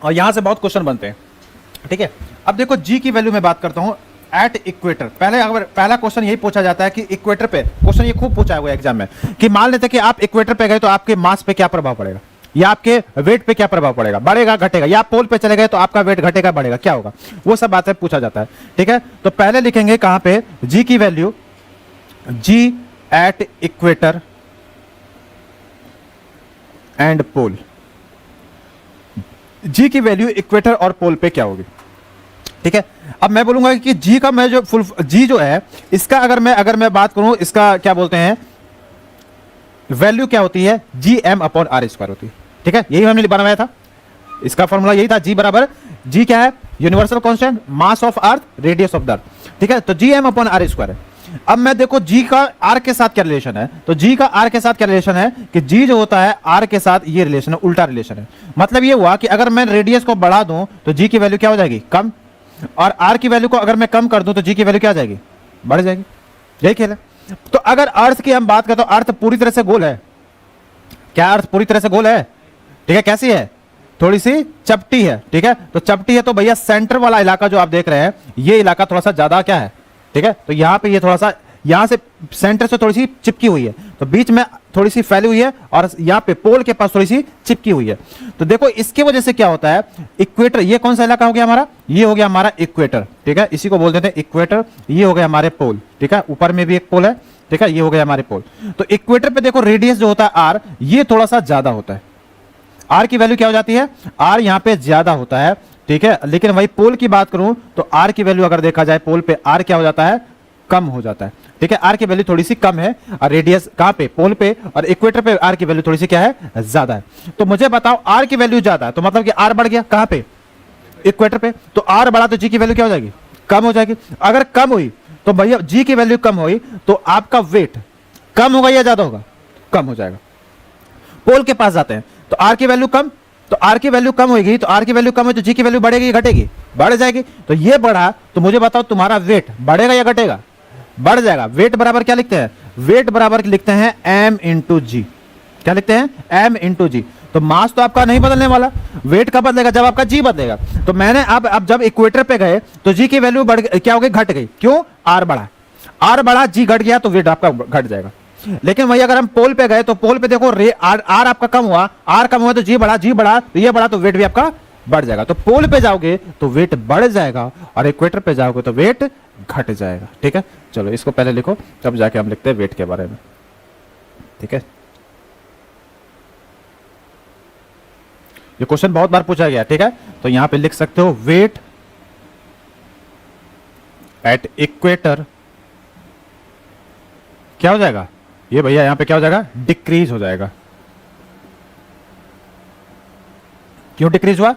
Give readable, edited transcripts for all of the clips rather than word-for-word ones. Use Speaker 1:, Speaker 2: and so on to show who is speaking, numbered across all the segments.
Speaker 1: और यहां से बहुत क्वेश्चन बनते हैं, ठीक है। अब देखो जी की वैल्यू में बात करता हूं एट इक्वेटर। पहले अगर पहला क्वेश्चन यही पूछा जाता है कि इक्वेटर पे, क्वेश्चन ये खूब पूछा हुआ है एग्जाम में, कि मान लेते कि आप इक्वेटर पे गए तो आपके मास पे क्या प्रभाव पड़ेगा, या आपके वेट पे क्या प्रभाव पड़ेगा, बढ़ेगा घटेगा, या आप पोल पे चले गए तो आपका वेट घटेगा बढ़ेगा, क्या होगा, वो सब बातें पूछा जाता है, ठीक है। तो पहले लिखेंगे कहां पे जी की value, ji at equator and pole. जी की वैल्यू इक्वेटर और पोल पे क्या होगी, ठीक है। अब मैं बोलूंगा कि जी का मैं जो फुल जी जो है इसका अगर मैं बात करूं, इसका क्या बोलते हैं वैल्यू क्या होती है, G M upon R square होती है, ठीक है। यही हमने बनाया था, इसका फॉर्मूला यही था, जी बराबर, जी क्या है universal constant, mass of earth, radius of the earth, ठीक है। तो G M upon R square है। अब मैं देखो जी का आर के साथ क्या रिलेशन है, तो जी का आर के साथ क्या रिलेशन है कि जी जो होता है आर के साथ ये रिलेशन है, उल्टा रिलेशन है। मतलब ये हुआ कि अगर मैं रेडियस को बढ़ा दूं तो जी की वैल्यू क्या हो जाएगी, कम, और आर की वैल्यू को अगर मैं कम कर दूं तो जी की वैल्यू क्या आ जाएगी, बढ़ जाएगी। यही खेल है। तो अगर अर्थ की हम बात करें तो अर्थ पूरी तरह से गोल है, क्या अर्थ पूरी तरह से गोल है, ठीक है। कैसी है, थोड़ी सी चपटी है, ठीक है। तो चपटी है तो भैया सेंटर वाला इलाका जो आप देख रहे हैं ये इलाका थोड़ा सा ज्यादा क्या है, ठीक है। तो यहां पे ये थोड़ा सा यहां से सेंटर से थोड़ी सी चिपकी हुई है, तो बीच में थोड़ी सी फैली हुई है, और यहां पे पोल के पास थोड़ी सी चिपकी हुई है। तो देखो इसके वजह से क्या होता है, इक्वेटर, ये कौन सा इलाका हो गया हमारा, ये हो गया हमारा इक्वेटर, ठीक है। इसी को बोल देते हैं इक्वेटर, ये हो गया हमारे पोल, ठीक है। ऊपर में भी एक पोल है, ठीक है, ये हो गया हमारे पोल। तो इक्वेटर पे देखो रेडियस जो होता है आर, ये थोड़ा सा ज्यादा होता है, आर की वैल्यू क्या हो जाती है, आर यहां पे ज्यादा होता है, ठीक है। लेकिन वही पोल की बात करूं तो आर की वैल्यू अगर देखा जाए पोल पे आर क्या हो जाता है, कम हो जाता है, ठीक है। आर की वैल्यू थोड़ी सी कम है, और रेडियस कहां पे, पोल पे, और इक्वेटर पे आर की वैल्यू थोड़ी सी क्या है, ज्यादा है। तो मुझे बताओ आर की वैल्यू ज्यादा है तो मतलब कि आर बढ़ गया कहां पे, इक्वेटर पे, तो आर बढ़ा तो जी की वैल्यू क्या हो जाएगी, कम हो जाएगी। अगर कम हुई तो भैया जी की वैल्यू कम हुई तो आपका वेट कम होगा या ज्यादा होगा, कम हो जाएगा। पोल के पास जाते हैं तो आर की वैल्यू कम, तो आर की वैल्यू कम होगी, तो आर की वैल्यू कम है तो जी की वैल्यू बढ़ेगी घटेगी, बढ़ जाएगी। तो ये बढ़ा तो मुझे बताओ तुम्हारा वेट बढ़ेगा या घटेगा, बढ़ जाएगा। वेट बराबर क्या लिखते हैं, वेट बराबर लिखते हैं एम इंटू जी, क्या लिखते हैं, एम इंटू जी। तो मास तो आपका नहीं बदलने वाला, वेट कब बदलेगा, जब आपका जी बदलेगा। तो मैंने अब जब इक्वेटर पे गए तो जी की वैल्यू बढ़ क्या हो गई, घट गई, क्यों, आर बढ़ा, आर बढ़ा, जी घट गया तो वेट आपका घट जाएगा। लेकिन वही अगर हम पोल पे गए तो पोल पे देखो आर आपका कम हुआ, आर कम हुआ तो जी बढ़ा तो ये बढ़ा तो वेट भी आपका बढ़ जाएगा। तो पोल पे जाओगे तो वेट बढ़ जाएगा, और इक्वेटर पे जाओगे तो वेट घट जाएगा, ठीक है। चलो इसको पहले लिखो तब जाके हम लिखते हैं वेट के बारे में, ठीक है। ये क्वेश्चन बहुत बार पूछा गया, ठीक है। तो यहां पे लिख सकते हो वेट एट इक्वेटर क्या हो जाएगा, ये भैया यहां पे क्या हो जाएगा, डिक्रीज हो जाएगा। क्यों डिक्रीज हुआ,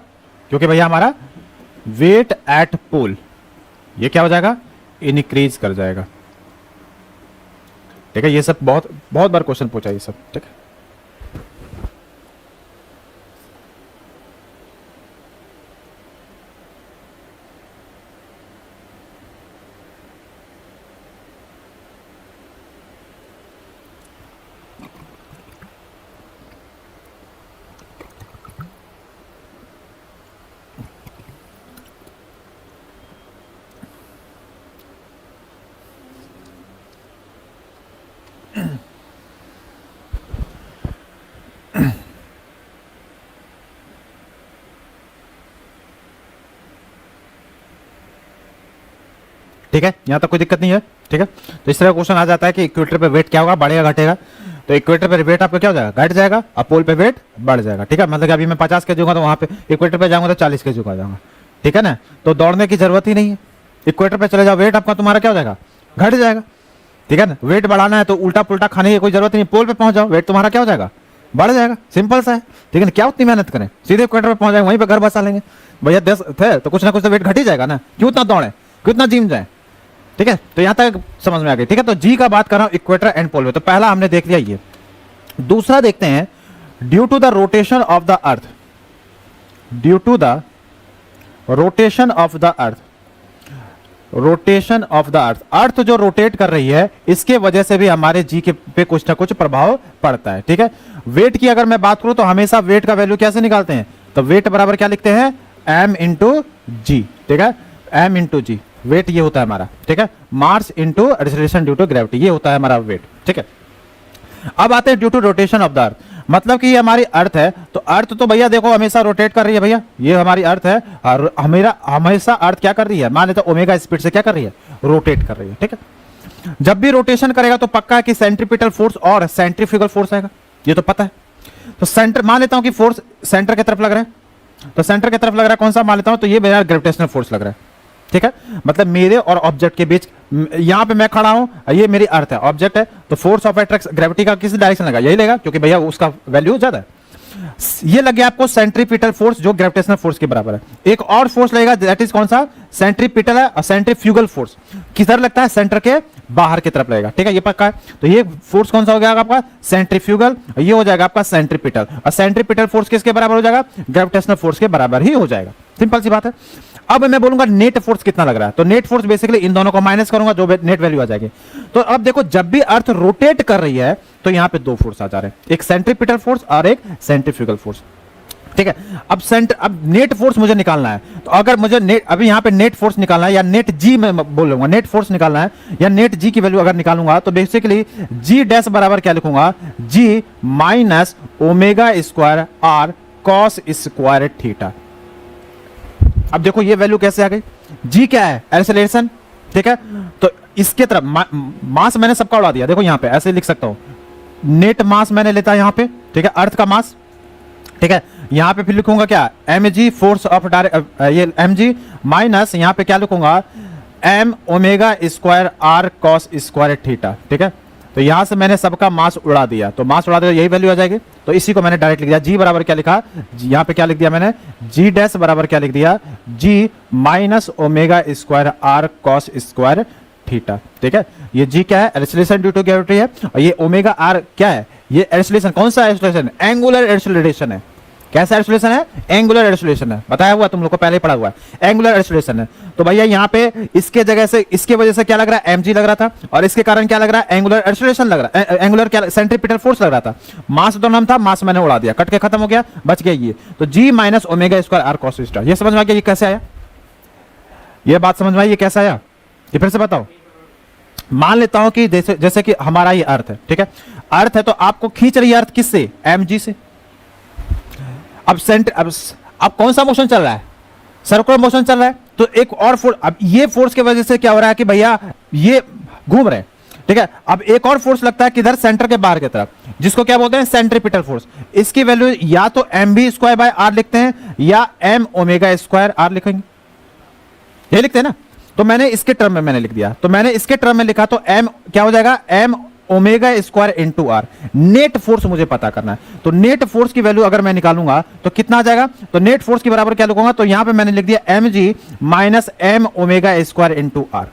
Speaker 1: क्योंकि भैया हमारा वेट एट पोल ये क्या हो जाएगा, इनक्रीज कर जाएगा, ठीक है। ये सब बहुत बहुत बार क्वेश्चन पूछा ये सब, ठीक है। ठीक है, यहां तक कोई दिक्कत नहीं है, ठीक है। तो इस तरह क्वेश्चन आ जाता है कि इक्वेटर पे वेट क्या होगा, बढ़ेगा घटेगा। तो इक्वेटर पे वेट आपका क्या हो जाएगा, घट जाएगा, और पोल पे वेट बढ़ जाएगा, ठीक है। मतलब कि अभी मैं 50 के जूंगा तो वहां पे इक्वेटर पे जाऊंगा तो 40 के जूंगा जाऊंगा, ठीक है ना। तो दौड़ने की जरूरत ही नहीं है, इक्वेटर पे चले जाओ वेट आपका तुम्हारा क्या हो जाएगा, घट जाएगा, ठीक है ना। वेट बढ़ाना है तो उल्टा पुल्टा खाने की कोई जरूरत नहीं, पोल पे पहुंच जाओ वेट तुम्हारा क्या हो जाएगा, बढ़ जाएगा, सिंपल सा है, ठीक है ना। क्या उतनी मेहनत करें, सीधे इक्वेटर पे पहुंच जाए, वहीं पे घर बसा लेंगे भैया, 10 थे तो कुछ ना कुछ तो वेट घट ही जाएगा ना, क्यों इतना दौड़े, क्यों इतना जिम जाए, ठीक है। तो यहां तक समझ में आ गई, ठीक है। तो जी का बात कर रहा हूं इक्वेटर एंड पोल में, तो पहला हमने देख लिया ये। दूसरा देखते हैं, due to the rotation of the earth, due to the rotation of the earth, rotation of the earth, earth जो रोटेट कर रही है इसके वजह से भी हमारे जी के पे कुछ ना कुछ प्रभाव पड़ता है, ठीक है। वेट की अगर मैं बात करूं तो हमेशा वेट का वैल्यू कैसे निकालते हैं, तो वेट बराबर क्या लिखते हैं, m इंटू जी, ठीक है, m इंटू जी, वेट ये होता है हमारा, ठीक है, mass into acceleration due to gravity, ये होता है हमारा वेट, ठीक है। अब आते हैं due to rotation of the earth, मतलब कि ये हमारी अर्थ है, तो अर्थ तो भैया देखो हमेशा रोटेट कर रही है भैया, ये हमारी अर्थ है और हमेशा अर्थ क्या कर रही है, मान लेते ओमेगा स्पीड से क्या कर रही है, रोटेट कर रही है, ठीक है। जब भी रोटेशन करेगा तो पक्का है कि सेंट्रीपिटल फोर्स और सेंट्रीफ्यूगल फोर्स आएगा, ये तो पता है। तो सेंटर मान लेता हूं कि फोर्स सेंटर की तरफ लग रहा है, तो सेंटर की तरफ लग रहा है कौन सा मान लेता हूं, तो ये मेरा ग्रेविटेशनल फोर्स लग रहा है, ठीक है, मतलब मेरे और ऑब्जेक्ट के बीच, यहां पे मैं खड़ा हूं, ये मेरी अर्थ है, ऑब्जेक्ट है, तो फोर्स ऑफ अट्रैक्शन ग्रेविटी का किस डायरेक्शन लगा, यही लेगा, क्योंकि भैया उसका वैल्यू ज्यादा है। ये लग गया आपको सेंट्रीपिटल फोर्स जो ग्रेविटेशनल फोर्स के बराबर है। एक और फोर्स लगेगा, दैट इज कौन सा, सेंट्रीपिटल है, और सेंट्रीफ्यूगल फोर्स किधर लगता है, सेंटर के बाहर की तरफ लगेगा, ठीक है, ये पक्का है। तो ये फोर्स कौन सा हो जाएगा आपका, सेंट्रीफ्यूगल, ये हो जाएगा आपका सेंट्रीपिटल, और सेंट्रीपिटल फोर्स किसके बराबर हो जाएगा, ग्रेविटेशनल फोर्स के बराबर ही हो जाएगा, सिंपल सी बात है। अब मैं बोलूंगा नेट फोर्स कितना लग रहा है, तो नेट फोर्स बेसिकली इन दोनों को माइनस करूंगा, जो नेट वैल्यू आ जाएगी। तो अब देखो जब भी अर्थ रोटेट कर रही है तो यहां पे दो फोर्स आ जा रहे हैं, एक सेंट्रीपिटल फोर्स और एक सेंट्रीफ्यूगल फोर्स, ठीक है। अब नेट फोर्स मुझे निकालना है, तो अगर मुझे नेट अभी यहां पे नेट फोर्स निकालना है, या नेट जी मैं बोल लूंगा, नेट फोर्स निकालना है, या नेट जी की वैल्यू अगर निकालूंगा, तो बेसिकली जी डैश बराबर क्या लिखूंगा, g minus omega square r cos square theta. अब देखो ये वैल्यू कैसे आ गई, जी क्या है, एक्सेलरेशन, ठीक है, तो इसके तरफ मास मैंने सबका उड़ा दिया, देखो यहां पे ऐसे लिख सकता हूं, नेट मास मैंने लेता है यहां पे, ठीक है, अर्थ का मास, ठीक है, यहां पे फिर लिखूंगा क्या, m g force of direct, ये एम जी माइनस यहां पे क्या लिखूंगा, m omega square r cos square theta, ठीक है। तो यहां से मैंने सबका मास उड़ा दिया, तो मास उड़ा दिया यही वैल्यू आ जाएगी, तो इसी को मैंने डायरेक्ट लिख दिया, जी बराबर क्या लिखा, यहां पे क्या लिख दिया मैंने, जी डैश बराबर क्या लिख दिया, g minus omega square r cos square theta, ठीक है। ये जी क्या है, एक्सेलरेशन ड्यू टू ग्रेविटी है, और ये ओमेगा आर क्या है, ये एक्सेलरेशन, कौन सा एक्सेलरेशन, एंगुलर एक्सेलरेशन है। कैसा एक्सेलरेशन है, एंगुलर एक्सेलरेशन है, बताया हुआ तुम लोग को पहले ही पढ़ा हुआ है, एंगुलर एक्सेलरेशन है। तो भैया यहाँ पे इसके जगह से, इसके वजह से क्या लग रहा है, mg लग रहा था, और इसके कारण क्या लग रहा है, एंगुलर एक्सेलरेशन लग रहा है, एंगुलर क्या, सेंट्रीपिटल फोर्स लग रहा था। मास दोनों था, मास मैंने उड़ा दिया, कट के खत्म हो गया, बच गया ये, तो g minus omega square r cos theta. ये समझ में आ गया, ये कैसे आया, ये बात समझ में आई, ये कैसे आया, ये फिर से बताओ। मान लेता हूं कि जैसे कि हमारा ये अर्थ है, ठीक है, अर्थ है, तो आपको खींच रही है अर्थ किससे, mg से। अब कौन सा मोशन चल रहा है, सर्कुलर मोशन चल रहा है, तो एक और फोर्स, अब ये फोर्स की वजह से क्या हो रहा है कि भैया ये घूम रहे हैं, ठीक है। अब एक और फोर्स लगता है किधर, सेंटर के बाहर की तरफ, जिसको क्या बोलते हैं, सेंट्रीपिटल फोर्स। इसकी वैल्यू या तो m v square by r लिखते हैं, या एम ओमेगा स्क्वायर आर लिखेंगे, ये लिखते हैं ना। तो मैंने इसके टर्म में मैंने लिख दिया, तो मैंने इसके टर्म में लिखा, तो एम क्या हो जाएगा, m omega square into r. Net force मुझे पता करना है, तो नेट फोर्स की वैल्यू अगर मैं निकालूंगा तो कितना आ जाएगा, तो नेट फोर्स के बराबर क्या लिखूंगा, तो यहां पे मैंने लिख दिया m g minus m omega square into r,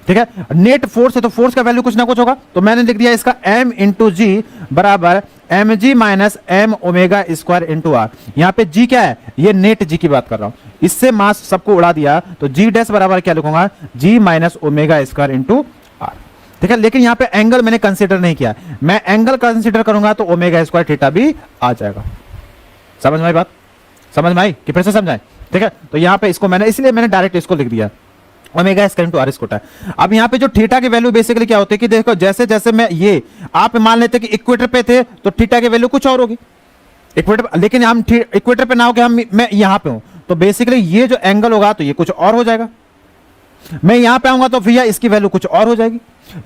Speaker 1: ठीक है। नेट फोर्स है तो फोर्स का वैल्यू कुछ ना कुछ होगा, तो मैंने लिख दिया इसका एम इंटू जी बराबर m g minus m omega square into r. यहां पे जी क्या है, ये नेट जी की बात कर रहा हूं, इससे मास सबको उड़ा दिया, तो जी डैश बराबर क्या लिखूंगा, g minus omega square into r, ठीक है। लेकिन यहां पे एंगल मैंने कंसीडर नहीं किया, मैं एंगल कंसीडर करूंगा तो ओमेगा स्क्वायर थीटा भी आ जाएगा। समझ में आई बात, समझ में आई कि फिर से समझाएं, ठीक है। तो यहां पे इसको मैंने, इसलिए मैंने डायरेक्ट इसको लिख दिया, omega square into r square है। अब यहां पे जो थीटा की वैल्यू बेसिकली क्या होती है कि देखो, जैसे जैसे मैं ये आप मान लेते कि इक्वेटर पे थे तो थीटा की वैल्यू कुछ और होगी इक्वेटर, लेकिन हम इक्वेटर पे ना हो के मैं यहां पे हूं, तो बेसिकली ये जो एंगल होगा तो ये कुछ और हो जाएगा। मैं यहां पे आऊंगा तो भैया इसकी वैल्यू कुछ और हो जाएगी,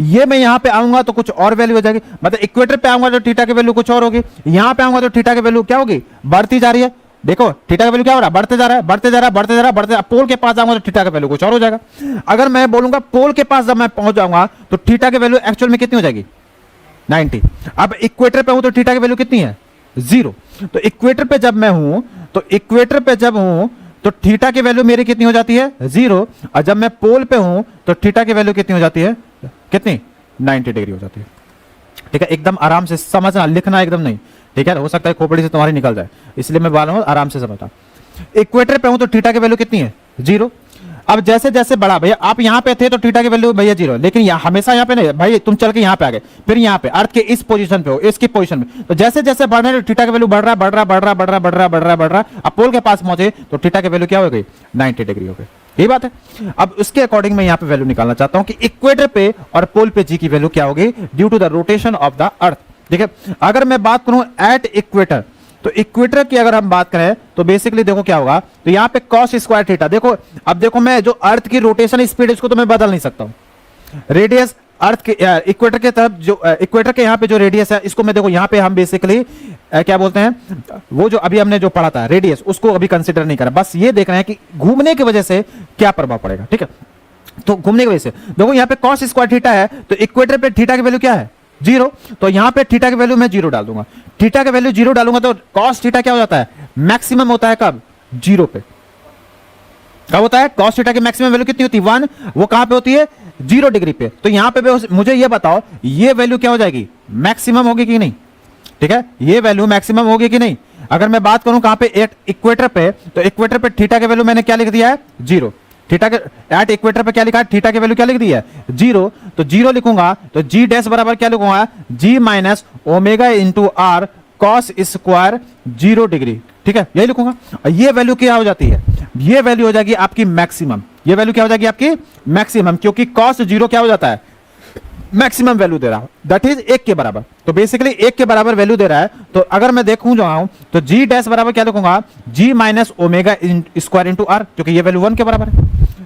Speaker 1: ये मैं यहां पे आऊंगा तो कुछ और वैल्यू हो जाएगी, मतलब इक्वेटर पे आऊंगा तो थीटा की वैल्यू कुछ और होगी, यहां पे आऊंगा तो थीटा की वैल्यू क्या होगी, बढ़ती जा रही है। देखो थीटा का वैल्यू क्या हो रहा है, बढ़ते जा रहा है, बढ़ते जा रहा है, बढ़ते जा रहा है, बढ़ते, पोल के पास जाऊंगा तो थीटा का वैल्यू कुछ और हो जाएगा। अगर मैं बोलूंगा पोल के पास जब मैं पहुंच जाऊंगा तो थीटा की वैल्यू एक्चुअल में कितनी हो जाएगी, 90। अब इक्वेटर पे हूं तो थीटा की वैल्यू कितनी है, 0। तो इक्वेटर पे जब मैं हूं, तो इक्वेटर पे जब हूं तो थीटा की वैल्यू मेरी कितनी हो जाती है, 0, और जब मैं पोल पे हूं तो थीटा की वैल्यू कितनी हो जाती है, कितनी, 90 डिग्री हो जाती है। ठीक है, एकदम आराम से समझना, लिखना एकदम नहीं, ठीक है, हो सकता है खोपड़ी से तुम्हारी निकल जाए, इसलिए मैं बोल रहा हूं आराम से समझना। इक्वेटर पे हूं तो थीटा की वैल्यू कितनी है, 0। अब जैसे जैसे बढ़ा भैया, आप यहाँ पे थे तो थीटा की वैल्यू भैया 0, लेकिन यहाँ हमेशा यहाँ पे नहीं भाई, तुम चल के यहाँ पे आ गए, फिर यहाँ पे अर्थ के इस पोजीशन पे हो, इसकी पोजीशन में, तो जैसे जैसे बढ़ रहे हैं थीटा की वैल्यू बढ़ रहा है, बढ़ रहा बढ़ रहा बढ़ रहा बढ़ रहा बढ़ रहा बढ़ रहा, अब पोल के पास पहुंचे तो थीटा की वैल्यू क्या हो गई, 90 डिग्री हो गई। यही बात है। अब उसके अकॉर्डिंग मैं यहाँ पे वैल्यू निकालना चाहता हूं कि इक्वेटर पे और पोल पे जी की वैल्यू क्या होगी due to the rotation of the earth. ठीक है, अगर मैं बात करूं एट इक्वेटर, तो इक्वेटर की अगर हम बात करें तो बेसिकली देखो क्या होगा, तो यहां पे cos स्क्वायर थीटा, देखो अब देखो मैं जो अर्थ की रोटेशन स्पीड इसको तो मैं बदल नहीं सकता हूं, रेडियस अर्थ के इक्वेटर के तरफ जो इक्वेटर के यहां पे जो रेडियस है इसको मैं देखो यहां पे हम बेसिकली क्या बोलते हैं, वो जो अभी हमने जो पढ़ा था रेडियस उसको अभी कंसीडर नहीं करा, बस ये देख रहे हैं कि घूमने की वजह से क्या प्रभाव पड़ेगा। ठीक है, तो घूमने की वजह से देखो यहां पे cos स्क्वायर थीटा है, तो इक्वेटर पे थीटा की वैल्यू क्या है 0, तो यहां पे थीटा की वैल्यू मैं 0 डाल दूंगा, थीटा की वैल्यू 0 डालूंगा तो cos थीटा क्या हो जाता है, मैक्सिमम होता है कब, 0 पे। कब होता है cos थीटा की मैक्सिमम वैल्यू कितनी होती है 1, वो कहां पे होती है 0 डिग्री पे। तो यहां पे मुझे ये बताओ ये वैल्यू क्या हो जाएगी, मैक्सिमम होगी कि नहीं। ठीक है, ये वैल्यू मैक्सिमम होगी कि नहीं। अगर मैं बात करूं कहां पे इक्वेटर पे, तो इक्वेटर पे थीटा की वैल्यू मैंने क्या लिख दिया है 0, थीटा के एट इक्वेटर पे क्या लिखा है, थीटा की वैल्यू क्या लिख दी है 0, तो 0 लिखूंगा तो जी डैश बराबर क्या लिखूंगा, g minus omega into r cos square 0 degree. ठीक है, यही लिखूंगा। और ये वैल्यू क्या हो जाती है, ये वैल्यू हो जाएगी आपकी मैक्सिमम, ये वैल्यू क्या हो जाएगी आपकी मैक्सिमम, क्योंकि कॉस 0 क्या हो जाता है मैक्सिमम वैल्यू दे रहा हूं, दैट इज 1 के बराबर, तो बेसिकली 1 के बराबर वैल्यू दे रहा है। तो अगर मैं देखूं जाऊं तो जी डैश बराबर क्या लिखूंगा, g minus omega square into r, क्योंकि ये वैल्यू 1 के बराबर है,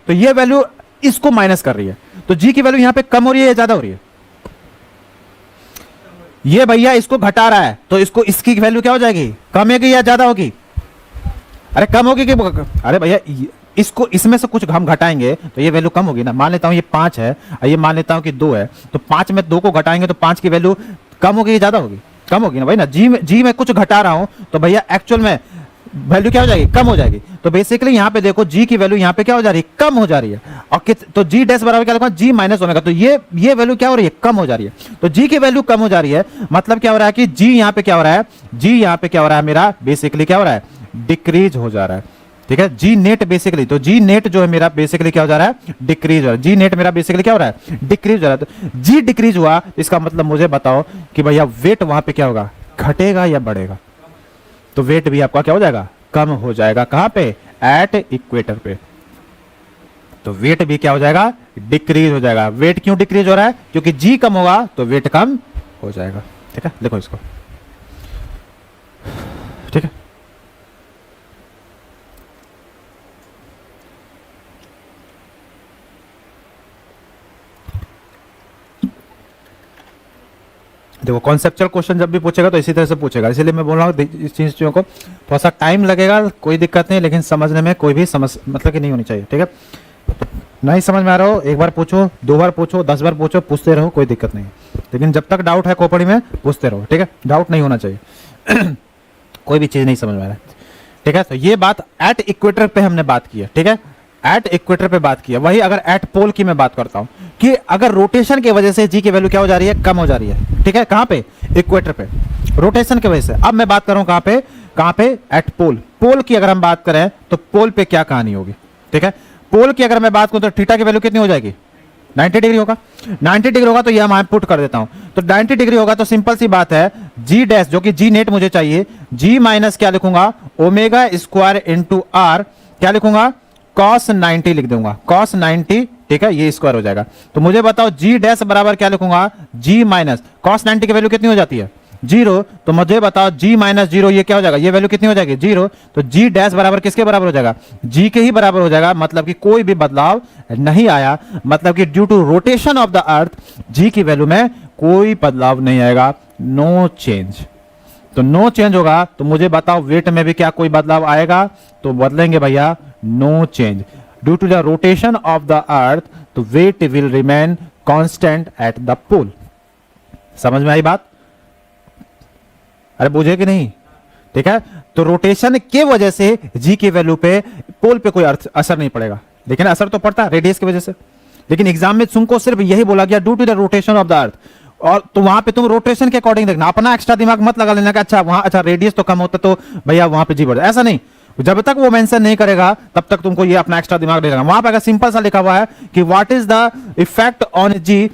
Speaker 1: तो ये वैल्यू इसको माइनस कर रही है, तो जी की वैल्यू यहां पे कम हो रही है या ज्यादा हो रही है, ये भैया इसको घटा रहा है, तो इसको इसकी वैल्यू क्या हो जाएगी, कम होगी या ज्यादा होगी, अरे कम होगी कि, अरे भैया इसको इसमें से कुछ हम घटाएंगे तो ये वैल्यू कम होगी ना। मान लेता हूं ये 5 है और ये मान लेता हूं कि 2 है, तो 5 में 2 को घटाएंगे तो 5 की वैल्यू कम होगी या ज्यादा होगी, कम होगी ना भाई ना। जी में कुछ घटा रहा हूं तो भैया एक्चुअल में वैल्यू क्या हो जाएगी, कम हो जाएगी। तो बेसिकली यहां पे देखो जी की वैल्यू यहां पे क्या हो जा रही है, कम हो जा रही है। और तो जी डैश बराबर क्या लिखा, जी माइनस ओमेगा, तो ये वैल्यू क्या हो रही है, कम हो जा रही है। तो जी की वैल्यू कम हो जा रही है, मतलब क्या हो रहा है कि जी यहां पे क्या हो रहा है, जी यहां पे क्या हो रहा है मेरा, बेसिकली क्या हो रहा है, डिक्रीज हो जा रहा है। ठीक है, जी नेट बेसिकली, तो जी नेट जो है मेरा बेसिकली क्या हो जा रहा है, डिक्रीज हो रहा है। जी नेट मेरा बेसिकली क्या हो रहा है, डिक्रीज हो रहा है। तो जी डिक्रीज हुआ, इसका मतलब मुझे बताओ कि भैया वेट वहां पे क्या होगा, घटेगा या बढ़ेगा, तो वेट भी आपका क्या हो जाएगा, कम हो जाएगा। कहां पे, एट इक्वेटर पे, तो वेट भी क्या हो जाएगा, डिक्रीज हो जाएगा। वेट क्यों डिक्रीज हो रहा है, क्योंकि जी कम होगा तो वेट कम हो जाएगा। ठीक है, देखो इसको, ठीक है, देखो कॉन्सेप्चुअल क्वेश्चन जब भी पूछेगा तो इसी तरह से पूछेगा, इसलिए मैं बोल रहा हूँ इस चीजों को थोड़ा सा टाइम लगेगा, कोई दिक्कत नहीं, लेकिन समझने में कोई भी मतलब कि नहीं होनी चाहिए। ठीक है, नहीं समझ में आ रहा हो, एक बार पूछो, 2 बार पूछो, 10 बार पूछो, पूछते रहो, कोई दिक्कत नहीं, लेकिन जब तक डाउट है खोपड़ी में पूछते रहो। ठीक है, डाउट नहीं होना चाहिए कोई भी चीज नहीं समझ में आ रहा है। ठीक है, तो ये बात एट इक्वेटर पे हमने बात की है। ठीक है, एट इक्वेटर पे बात की है। वही अगर एट पोल की मैं बात करता हूं कि अगर रोटेशन की वजह से जी की वैल्यू क्या हो जा रही है, कम हो जा रही है। ठीक है, कहां पे, इक्वेटर पे, रोटेशन की वजह से। अब मैं बात कर रहा हूं कहां पे, एट पोल। पोल की अगर हम बात करें तो पोल पे क्या कहानी होगी। ठीक है, पोल की अगर मैं बात करूं तो थीटा की वैल्यू कितनी हो जाएगी, 90 डिग्री होगा। 90 डिग्री होगा तो ये हम पुट कर देता हूं, तो 90 डिग्री होगा तो सिंपल सी बात है, जी डैश जो कि जी नेट मुझे चाहिए, जी माइनस क्या लिखूंगा, ओमेगा स्क्वायर इंटू आर, क्या लिखूंगा, cos 90 लिख दूंगा, cos 90। ठीक है, ये स्क्वायर हो जाएगा। तो मुझे बताओ जी डैश बराबर क्या लिखूंगा, जी माइनस cos 90 की वैल्यू कितनी हो जाती है, 0, तो मुझे बताओ जी माइनस 0 ये क्या हो जाएगा, ये वैल्यू कितनी हो जाएगी, 0, तो जी डैश बराबर किसके बराबर हो जाएगा, जी के ही बराबर हो जाएगा। मतलब कि कोई भी बदलाव नहीं आया, मतलब कि due to rotation of the earth g की वैल्यू में कोई बदलाव नहीं आएगा, नो चेंज। तो नो चेंज होगा, तो मुझे बताओ वेट में भी क्या कोई बदलाव आएगा, तो बदलेंगे भैया, no change. Due to the rotation of the earth तो weight will remain constant at the pole. समझ में आई बात, अरे बुझे कि नहीं। ठीक है, तो रोटेशन के वजह से जी की वैल्यू पे पोल पे कोई असर नहीं पड़ेगा, लेकिन असर तो पड़ता है रेडियस की वजह से। लेकिन एग्जाम में तुमको सिर्फ यही बोला गया due to the rotation of the earth, और तो वहां पे तुम रोटेशन के अकॉर्डिंग देखना, अपना एक्स्ट्रा दिमाग मत लगा लेना कि अच्छा वहां, अच्छा रेडियस तो कम होता तो भैया वहां पे जी बढ़, ऐसा नहीं। जब तक वो मेंशन नहीं करेगा तब तक तुमको ये अपना एक्स्ट्रा दिमाग नहीं लगाना। वहां पे अगर सिंपल सा लिखा हुआ है कि what is the effect on g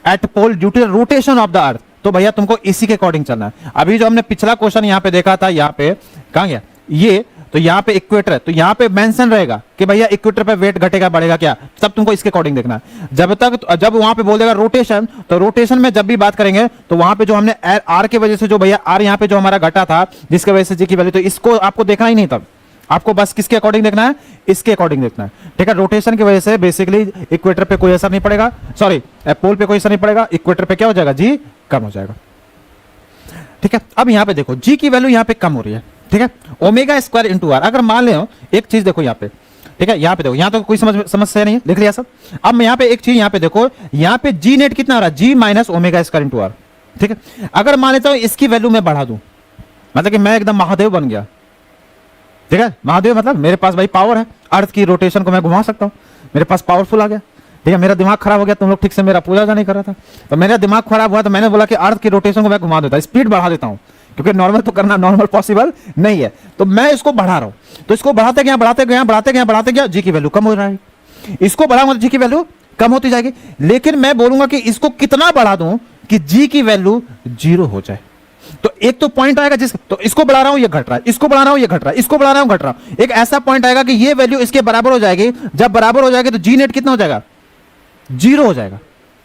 Speaker 1: at pole due to rotation of the earth, तो भैया तुमको इसी के अकॉर्डिंग चलना है। अभी जो हमने पिछला क्वेश्चन यहाँ पे देखा था, यहाँ पे कहां गया ये, तो यहाँ पे इक्वेटर है, तो यहाँ पे मेंशन रहेगा कि भैया इक्वेटर पे वेट घटेगा बढ़ेगा क्या, तब तुमको इसके अकॉर्डिंग देखना है। जब वहां पे बोल देगा रोटेशन, तो रोटेशन में जब भी बात करेंगे तो वहां पे जो हमने आर की वजह से जो भैया आर यहाँ पे जो हमारा घटा था जिसकी वजह से जी की वैल्यू, तो इसको आपको देखना ही नहीं, तब आपको बस किसके अकॉर्डिंग देखना है, इसके अकॉर्डिंग देखना है। ठीक है, रोटेशन की वजह से बेसिकली इक्वेटर पे कोई असर नहीं पड़ेगा, सॉरी पोल पे कोई असर नहीं पड़ेगा, इक्वेटर पे क्या हो जाएगा, जी कम हो जाएगा। ठीक है, अब यहां पे देखो जी की वैल्यू यहां पे कम हो रही है। ठीक है, ओमेगा स्क्वायर इंटू आर, अगर मान लो एक चीज देखो यहाँ पे, ठीक है, यहाँ पे देखो, यहाँ तो कोई समस्या नहीं है, लिख लिया सब। अब मैं यहाँ पे एक चीज यहाँ पे देखो, यहाँ पे जी नेट कितना हो रहा है, g minus omega square into r. ठीक है, अगर मान लेता हूं इसकी वैल्यू मैं बढ़ा दूं, मतलब कि मैं एकदम महादेव बन गया। ठीक है, महादेव मतलब मेरे पास भाई पावर है, अर्थ की रोटेशन को मैं घुमा सकता हूं, मेरे पास पावरफुल आ गया। ठीक है, मेरा दिमाग खराब हो गया, तुम लोग ठीक से मेरा पूजा नहीं कर रहा था, तो मेरा दिमाग खराब हुआ, तो मैंने बोला कि अर्थ की रोटेशन को मैं घुमा देता, स्पीड बढ़ा देता हूं, क्योंकि नॉर्मल तो करना नॉर्मल पॉसिबल नहीं है, तो मैं इसको बढ़ा रहा हूं। तो इसको बढ़ाते गया जी की वैल्यू कम हो रहा है, इसको बढ़ाऊंगा तो जी की वैल्यू कम होती जाएगी। लेकिन मैं बोलूंगा कि इसको कितना बढ़ा दूं कि जी की वैल्यू 0 हो जाए, तो एक तो पॉइंट आएगा जिस, तो इसको बढ़ा रहा हूं ये घट रहा है, इसको बढ़ा रहा हूं ये घट रहा है, इसको बढ़ा रहा हूं घट रहा हूं, एक ऐसा पॉइंट आएगा कि ये वैल्यू इसके बराबर हो जाएगी। जब बराबर हो जाएगी तो जी नेट कितना हो जाएगा, 0 हो जाएगा।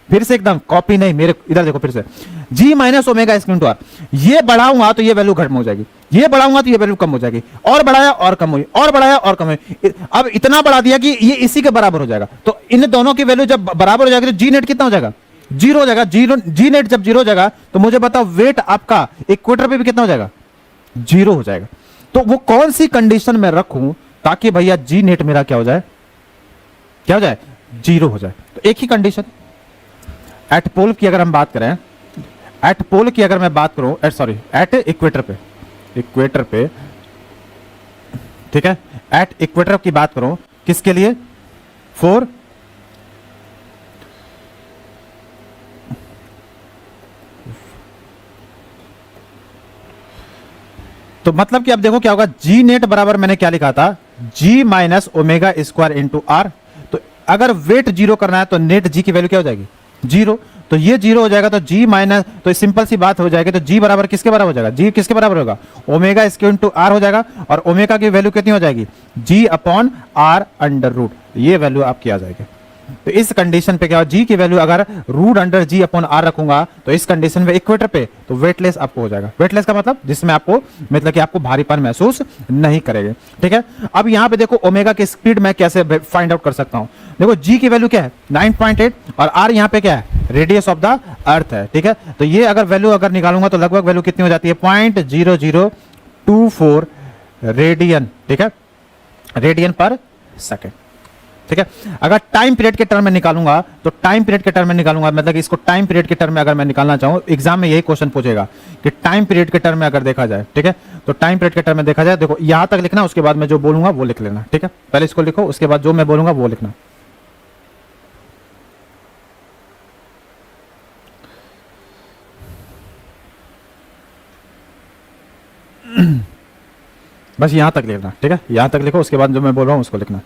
Speaker 1: फिर से एकदम कॉपी नहीं, मेरे इधर देखो फिर से, g minus omega square into r, ये बढ़ाऊंगा तो ये वैल्यू घट हो जाएगी, ये बढ़ाऊंगा तो ये वैल्यू कम हो जाएगी, और बढ़ाया और कम हुई, और बढ़ाया और कम हुई, अब इतना बढ़ा दिया कि ये इसी के बराबर हो जाएगा। तो इन दोनों की वैल्यू जब बराबर हो जाएगी तो जी नेट कितना हो जाएगा, 0 हो जाएगा। जी नेट जब 0 हो जाएगा तो मुझे बताओ वेट आपका इक्वेटर पे भी कितना हो जाएगा, 0 हो जाएगा। तो वो कौन सी कंडीशन में रखूं ताकि भैया जी नेट मेरा क्या हो जाए, क्या हो जाए, 0 हो जाए। तो एक ही कंडीशन, एट पोल की अगर हम बात करें, एट पोल की अगर मैं बात करूं, सॉरी एट इक्वेटर पे, इक्वेटर पे, ठीक है, एट इक्वेटर की बात करूं किसके लिए, फॉर तो मतलब कि अब देखो क्या होगा, जी नेट बराबर मैंने क्या लिखा था, g minus omega square into r. तो अगर वेट 0 करना है तो नेट जी की वैल्यू क्या हो जाएगी, 0। तो ये 0 हो जाएगा तो जी माइनस, तो सिंपल सी बात हो जाएगी, तो जी बराबर किसके बराबर हो जाएगा, जी किसके बराबर होगा, ओमेगा स्क्वायर इंटू आर हो जाएगा, और ओमेगा की वैल्यू कितनी हो जाएगी, जी अपॉन आर अंडर रूट, ये वैल्यू आपकी आ जाएगी। तो इस कंडीशन पे क्या हो, जी की वैल्यू अगर root under G upon R रखूंगा तो इस कंडीशन पे इक्वेटर पे तो वेटलेस आपको हो जाएगा। वेटलेस का मतलब जिसमें आपको, मतलब कि आपको भारीपन महसूस नहीं करेंगे। ठीक है, अब यहां पे देखो ओमेगा की स्पीड मैं कैसे फाइंड आउट कर सकता हूं, देखो जी की वैल्यू क्या है 9.8 और आर यहां पे क्या है, रेडियस ऑफ द अर्थ है। ठीक है, तो ये अगर वैल्यू अगर निकालूंगा तो लगभग वैल्यू कितनी हो जाती है, 0.0024 रेडियन। ठीक है, रेडियन पर सेकेंड। ठीक है, अगर टाइम पीरियड के टर्म में निकालूंगा तो टाइम पीरियड के टर्म में निकालूंगा, मतलब इसको टाइम पीरियड के टर्म में अगर मैं निकालना चाहूं, एग्जाम में यही क्वेश्चन पूछेगा कि टाइम पीरियड के टर्म में अगर देखा जाए। ठीक है, तो टाइम पीरियड के टर्म में देखा जाए, देखो यहां तक लिखना, उसके बाद मैं जो बोलूंगा वो लिख लेना। ठीक है, पहले इसको लिखो, उसके बाद जो मैं बोलूंगा वो लिखना। बस यहां तक लिखना। ठीक है, यहां तक लिखो, उसके बाद जो मैं बोल रहा हूं उसको लिखना।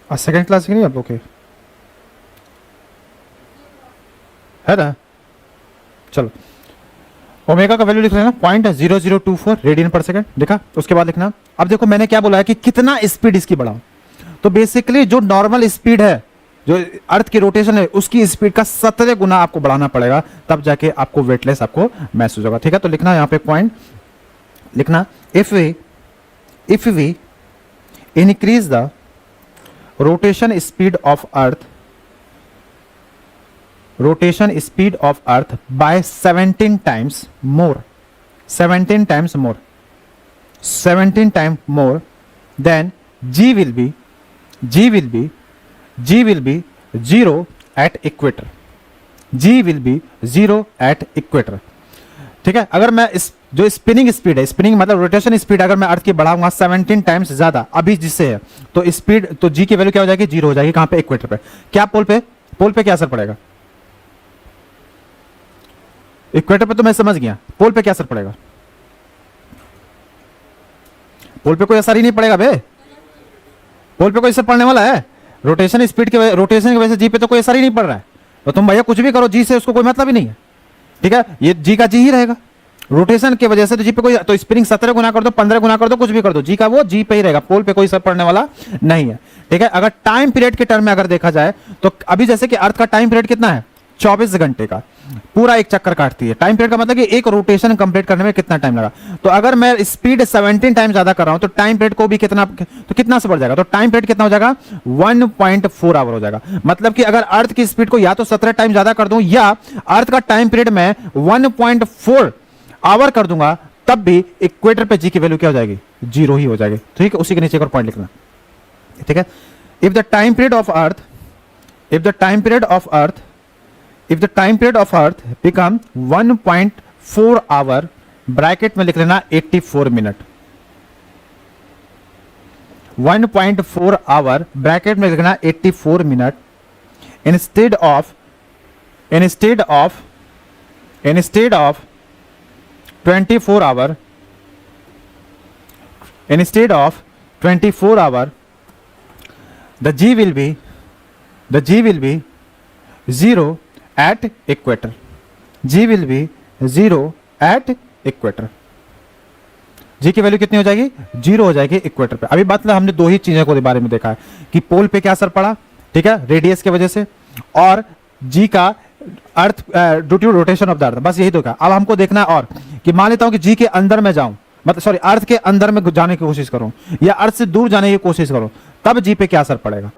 Speaker 1: सेकंड क्लास की नहीं आप लोग के है ना, चलो ओमेगा का वैल्यू लिख लेना, 0.0024 रेडियन पर सेकंड लिखा। उसके बाद लिखना, अब देखो मैंने क्या बोला है कि कितना स्पीड इसकी बढ़ाऊं, तो बेसिकली जो नॉर्मल स्पीड है, जो अर्थ की रोटेशन है, उसकी स्पीड का 17 गुना आपको बढ़ाना पड़ेगा, तब जाके आपको वेटलेस आपको महसूस होगा। ठीक है, तो लिखना यहां पे पॉइंट लिखना, if we increase the rotation speed of earth rotation speed of earth by 17 times more, 17 times more, 17 time more, then g will be, g will be, g will be 0 at equator, g will be 0 at equator. ठीक है, अगर मैं इस जो spinning speed है, spinning मतलब rotation speed अगर मैं अर्थ की बढ़ाऊंगा 17 टाइम्स ज्यादा अभी जिससे है, तो स्पीड, तो जी की वैल्यू क्या हो जाएगी, 0 हो जाएगी। कहां पे, इक्वेटर पे। क्या पोल पे, पोल पे क्या असर पड़ेगा, इक्वेटर पे तो मैं समझ गया, पोल पे क्या असर पड़ेगा, पोल पे कोई असर ही नहीं पड़ेगा बे, पोल पे कोई असर पड़ने वाला है, रोटेशन स्पीड के, रोटेशन की वजह से जी पे तो कोई असर ही नहीं पड़ रहा है, तो तुम भैया कुछ भी करो जी से, उसको कोई मतलब ही नहीं है। ठीक है, ये जी का जी ही रहेगा, रोटेशन की वजह से तो जी पे कोई, तो स्प्रिंग 17 गुना कर दो, 15 गुना कर दो, कुछ भी कर दो, जी का वो जी पे ही रहेगा, पोल पे कोई असर पड़ने वाला नहीं है। ठीक है, अगर टाइम पीरियड के टर्म में अगर देखा जाए तो अभी जैसे कि अर्थ का टाइम पीरियड कितना है, 24 घंटे का, पूरा एक चक्कर काटती है। टाइम पीरियड का मतलब कि एक रोटेशन कंप्लीट करने में कितना टाइम लगा, तो अगर मैं स्पीड 17 टाइम ज्यादा कर रहा हूं तो टाइम पीरियड को भी कितना, तो कितना से बढ़ जाएगा, तो टाइम पीरियड कितना हो जाएगा, 1.4 आवर हो जाएगा। मतलब कि अगर अर्थ की स्पीड को या तो 17 टाइम ज्यादा कर दूं या अर्थ का टाइम पीरियड में 1.4 आवर कर दूंगा, तब भी इक्वेटर पे जी की वैल्यू क्या हो जाएगी, 0 ही हो जाएगी। ठीक है, उसी के नीचे एक और पॉइंट लिखना। ठीक है, if the time period of earth, if the time period of earth, if the time period of earth become 1.4 hour, bracket में लिख लेना 84 मिनट, 1.4 आवर ब्रैकेट में लिखना 84 minute, instead of 24 hour, instead of 24 hour, the g will be 0 at equator, g will be 0 at equator, g की value कितनी हो जाएगी, 0 हो जाएगी इक्वेटर पे। अभी मतलब हमने दो ही चीजों को बारे में देखा है कि पोल पे क्या असर पड़ा, ठीक है, रेडियस की वजह से, और जी का अर्थ due to rotation of the earth, बस यही देखा। अब हमको देखना है और कि मान लेता हूं कि जी के अंदर में जाऊं, मतलब सॉरी अर्थ के अंदर में जाने की कोशिश करूं या अर्थ से दूर जाने की कोशिश करूं, तब जी पे क्या असर पड़ेगा।